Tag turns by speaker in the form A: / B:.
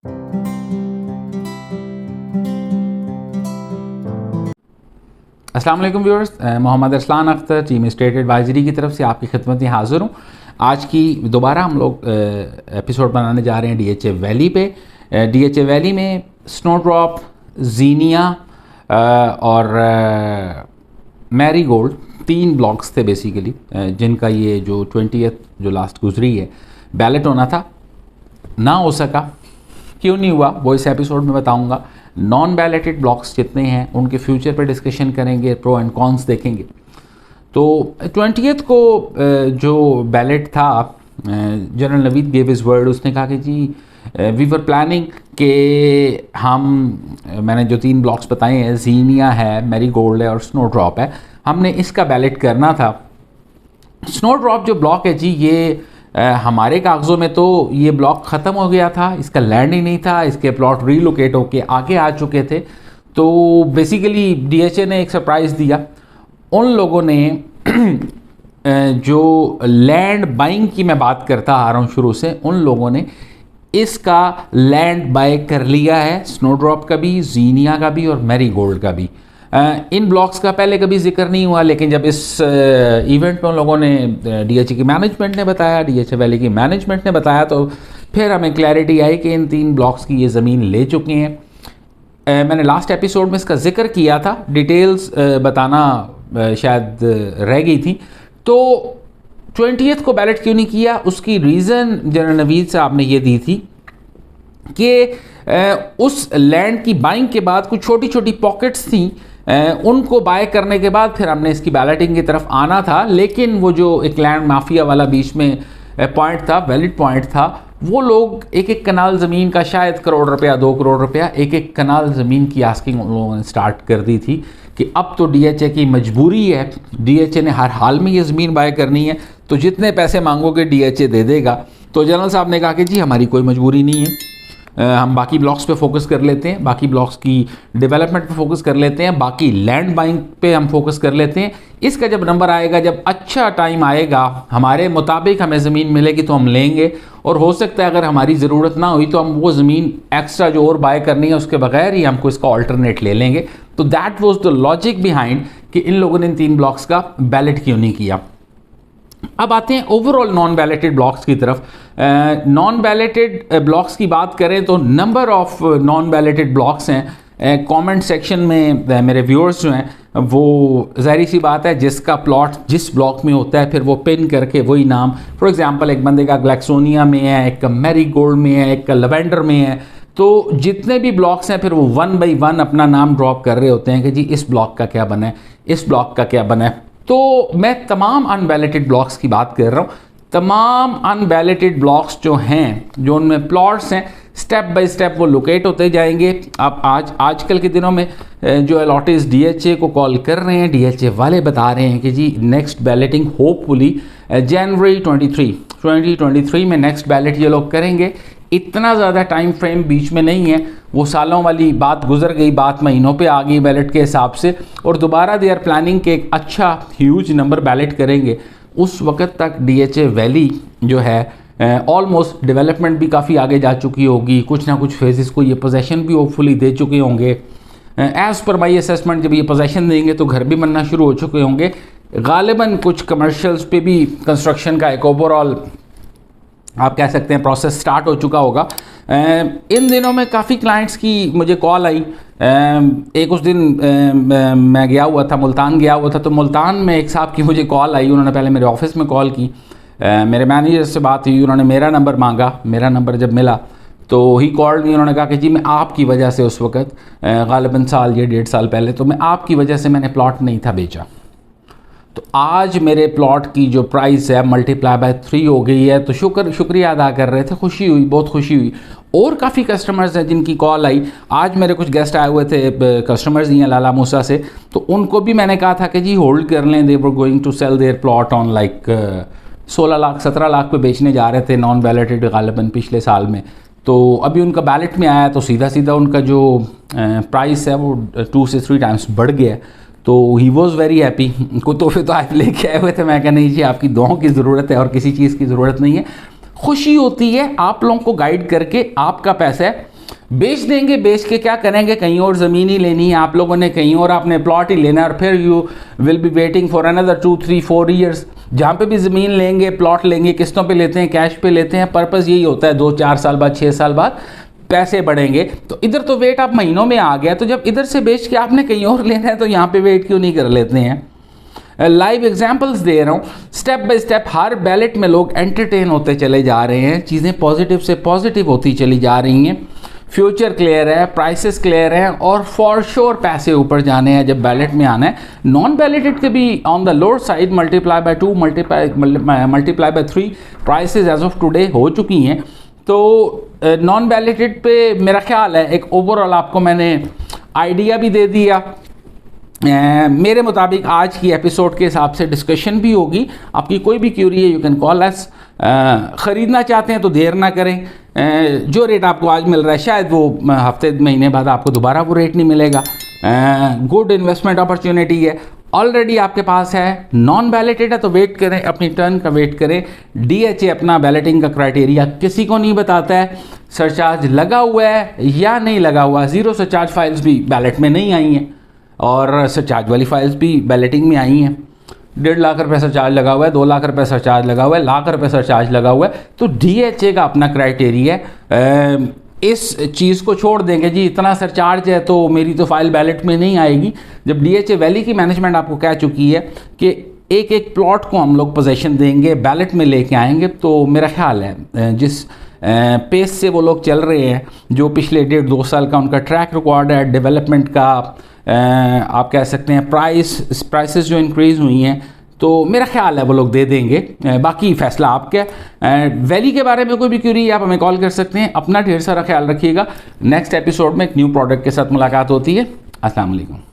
A: अस्सलाम वालेकुम viewers, Mohammad Arsalan Akhtar team state advisory की तरफ से आपकी खिदमत में हाज़िर हूँ। आज की दोबारा हम लोग एपिसोड बनाने जा रहे हैं डीएचए वैली पे। डीएचए वैली में स्नोड्रॉप, जीनिया और मैरीगोल्ड 3 ब्लॉक्स थे बेसिकली, जिनका ये जो 20th जो लास्ट गुजरी है बैलेट होना था, ना हो सका। क्यों नहीं हुआ वो इस एपिसोड में बताऊंगा। नॉन बैलेटेड ब्लॉक्स जितने हैं उनके फ्यूचर पे डिस्कशन करेंगे, प्रो एंड कॉन्स देखेंगे। तो 20th को जो बैलेट था, general Naveed gave his word. उसने कहा कि जी वी वर प्लानिंग कि मैंने जो 3 ब्लॉक्स बताए हैं, जीनिया है, मैरीगोल्ड है और स्नोड्रॉप है, हमने इसका बैलेट करना था। स्नोड्रॉप जो ब्लॉक है जी, ये हमारे कागज़ों में तो ये ब्लॉक ख़त्म हो गया था, इसका लैंड ही नहीं था, इसके प्लॉट रीलोकेट होके आगे आ चुके थे। तो बेसिकली डीएचए ने एक सरप्राइज़ दिया। उन लोगों ने जो लैंड बाइंग की मैं बात करता आ रहा हूँ शुरू से, उन लोगों ने इसका लैंड बाय कर लिया है, स्नोड्रॉप का भी, जीनिया का भी और मैरीगोल्ड का भी। इन ब्लॉक्स का पहले कभी जिक्र नहीं हुआ, लेकिन जब इस इवेंट में उन लोगों ने, डीएचए की मैनेजमेंट ने बताया, डीएचए वैली की मैनेजमेंट ने बताया, तो फिर हमें क्लैरिटी आई कि इन 3 ब्लॉक्स की ये ज़मीन ले चुके हैं। मैंने लास्ट एपिसोड में इसका जिक्र किया था, डिटेल्स बताना शायद रह गई थी। तो 20th को बैलेट क्यों नहीं किया, उसकी रीज़न जनरल नवीद साहब ने ये दी थी कि उस लैंड की बाइंग के बाद कुछ छोटी छोटी पॉकेट्स थी, उनको बाय करने के बाद फिर हमने इसकी बैलेटिंग की तरफ आना था। लेकिन वो जो एक लैंड माफिया वाला बीच में पॉइंट था, वैलिड पॉइंट था, वो लोग एक एक कनाल ज़मीन का शायद ₹1 करोड़ 2 करोड़ रुपया एक एक कनाल ज़मीन की आस्किंग उन लोगों ने स्टार्ट कर दी थी कि अब तो डीएचए की मजबूरी है, डीएचए ने हर हाल में ये ज़मीन बाय करनी है, तो जितने पैसे मांगोगे डीएचए दे देगा। तो जनरल साहब ने कहा कि जी हमारी कोई मजबूरी नहीं है, हम बाकी ब्लॉक्स पे फोकस कर लेते हैं, बाकी ब्लॉक्स की डेवलपमेंट पे फोकस कर लेते हैं, बाकी लैंड बाइंग पे हम फोकस कर लेते हैं। इसका जब नंबर आएगा, जब अच्छा टाइम आएगा, हमारे मुताबिक हमें ज़मीन मिलेगी तो हम लेंगे, और हो सकता है अगर हमारी ज़रूरत ना हुई तो हम वो ज़मीन एक्स्ट्रा जो और बाय करनी है उसके बगैर ही हमको इसका ऑल्टरनेट ले लेंगे। तो that was the logic behind कि इन लोगों ने इन 3 ब्लॉक्स का बैलेट क्यों नहीं किया। अब आते हैं ओवरऑल नॉन बैलेटेड ब्लॉक्स की तरफ। नॉन बैलेटेड ब्लॉक्स की बात करें तो number of non balloted blocks हैं। कमेंट सेक्शन में मेरे व्यूअर्स जो हैं, वो ज़ाहिर सी बात है, जिसका प्लॉट जिस ब्लॉक में होता है फिर वो पिन करके वही नाम, फॉर एग्जांपल एक बंदे का ग्लैक्सोनिया में है, एक का मैरीगोल्ड में है, एक का लवेंडर में है, तो जितने भी ब्लॉक्स हैं फिर वो 1 by 1 अपना नाम ड्रॉप कर रहे होते हैं कि जी इस ब्लॉक का क्या बना है, इस ब्लॉक का क्या बना है। तो मैं तमाम अनबैलेटेड ब्लॉक्स की बात कर रहा हूँ। तमाम अनबैलेटेड ब्लॉक्स जो हैं, जो उनमें प्लॉट्स हैं, स्टेप बाय स्टेप वो लोकेट होते जाएंगे। अब आजकल के दिनों में जो अलॉटीज डीएचए को कॉल कर रहे हैं, डीएचए वाले बता रहे हैं कि जी नेक्स्ट बैलेटिंग होपफुली जनवरी 2023 में नेक्स्ट बैलेट ये लोग करेंगे। इतना ज़्यादा टाइम फ्रेम बीच में नहीं है, वो सालों वाली बात गुजर गई, बात महीनों पे आ गई बैलेट के हिसाब से, और दोबारा दे आर प्लानिंग के एक अच्छा ह्यूज नंबर बैलेट करेंगे। उस वक्त तक डीएचए वैली जो है ऑलमोस्ट डेवलपमेंट भी काफ़ी आगे जा चुकी होगी, कुछ ना कुछ फेजेस को ये पोजेसन भी होपफुली दे चुके होंगे। एज़ पर माई असेसमेंट जब ये पोजेसन देंगे तो घर भी बनना शुरू हो चुके होंगे। गालिबन कुछ कमर्शियल्स पे भी कंस्ट्रक्शन का एक ओवरऑल आप कह सकते हैं प्रोसेस स्टार्ट हो चुका होगा। इन दिनों में काफ़ी क्लाइंट्स की मुझे कॉल आई। एक उस दिन मैं गया हुआ था, मुल्तान गया हुआ था, तो मुल्तान में एक साहब की मुझे कॉल आई। उन्होंने पहले मेरे ऑफिस में कॉल की, मेरे मैनेजर से बात हुई, उन्होंने मेरा नंबर मांगा। मेरा नंबर जब मिला तो ही कॉल्ड मी, उन्होंने कहा कि जी मैं आपकी वजह से उस वक्त गालिबन साल या 1.5 साल पहले, तो मैं आपकी वजह से मैंने प्लॉट नहीं था बेचा, तो आज मेरे प्लॉट की जो प्राइस है मल्टीप्लाई बाय 3 हो गई है। तो शुक्रिया अदा कर रहे थे, खुशी हुई, बहुत खुशी हुई। और काफ़ी कस्टमर्स हैं जिनकी कॉल आई। आज मेरे कुछ गेस्ट आए हुए थे, कस्टमर्स ही हैं लाला मूसा से, तो उनको भी मैंने कहा था कि जी होल्ड कर लें। They were going to sell their plot on like 16 lakh 17 lakh पे बेचने जा रहे थे नॉन बैलेटेड गालिबन पिछले साल में। तो अभी उनका बैलेट में आया तो सीधा सीधा उनका जो प्राइस है वो 2 से 3 टाइम्स बढ़ गया है। तो ही वॉज़ वेरी हैप्पी। को तोहफे तो आज लेके आए हुए थे। मैं कहा नहीं जी आपकी दुआओं की ज़रूरत है और किसी चीज़ की ज़रूरत नहीं है। खुशी होती है आप लोगों को गाइड करके, आपका पैसा है बेच देंगे, बेच के क्या करेंगे, कहीं और ज़मीन ही लेनी है आप लोगों ने, कहीं और आपने प्लॉट ही लेना है, और फिर you will be waiting for another 2, 3, 4 years. जहाँ पे भी ज़मीन लेंगे, प्लॉट लेंगे, किस्तों पे लेते हैं, कैश पे लेते हैं, पर्पज़ यही होता है 2, 4 साल बाद, 6 साल बाद पैसे बढ़ेंगे। तो इधर तो वेट आप महीनों में आ गया, तो जब इधर से बेच के आपने कहीं और लेना है तो यहाँ पे वेट क्यों नहीं कर लेते हैं। लाइव एग्जाम्पल्स दे रहा हूँ, step by step her ballot में लोग एंटरटेन होते चले जा रहे हैं, चीज़ें पॉजिटिव से पॉजिटिव होती चली जा रही हैं, फ्यूचर क्लियर है, प्राइसेस क्लियर हैं, और फॉर श्योर पैसे ऊपर जाने हैं जब बैलेट में आना है। नॉन बैलेटेड के भी on the lower side multiply by 2, multiply by 3 prices as of today हो चुकी हैं। तो नॉन बैलेटेड पे मेरा ख्याल है एक ओवरऑल आपको मैंने आइडिया भी दे दिया। मेरे मुताबिक आज की एपिसोड के हिसाब से डिस्कशन भी होगी। आपकी कोई भी क्यूरी है, यू कैन कॉल अस। ख़रीदना चाहते हैं तो देर ना करें, जो रेट आपको आज मिल रहा है शायद वो हफ्ते महीने बाद आपको दोबारा वो रेट नहीं मिलेगा। गुड इन्वेस्टमेंट अपॉर्चुनिटी है, ऑलरेडी आपके पास है। नॉन बैलेटेड है तो वेट करें, अपनी टर्न का वेट करें। DHA अपना बैलेटिंग का क्राइटेरिया किसी को नहीं बताता है, सरचार्ज लगा हुआ है या नहीं लगा हुआ। 0 सरचार्ज फाइल्स भी बैलेट में नहीं आई हैं, और सरचार्ज वाली फाइल्स भी बैलेटिंग में आई हैं। 1.5 लाख रुपये सरचार्ज लगा हुआ है, 2 लाख रुपये सरचार्ज लगा हुआ है, लाख रुपये सरचार्ज लगा हुआ है। तो DHA का अपना क्राइटेरिया है। इस चीज़ को छोड़ देंगे जी इतना सरचार्ज है तो मेरी तो फाइल बैलेट में नहीं आएगी। जब DHA वैली की मैनेजमेंट आपको कह चुकी है कि एक एक प्लॉट को हम लोग पोजेशन देंगे, बैलेट में लेके आएंगे, तो मेरा ख्याल है जिस पेस से वो लोग चल रहे हैं, जो पिछले 1.5-2 साल का उनका ट्रैक रिकॉर्ड है डेवलपमेंट का, आप कह सकते हैं प्राइसेस जो इंक्रीज़ हुई हैं, तो मेरा ख्याल है वो लोग दे देंगे। बाकी फैसला आपका है। वैली के बारे में कोई भी क्यूरी आप हमें कॉल कर सकते हैं। अपना ढेर सारा ख्याल रखिएगा। नेक्स्ट एपिसोड में एक न्यू प्रोडक्ट के साथ मुलाकात होती है। अस्सलाम वालेकुम।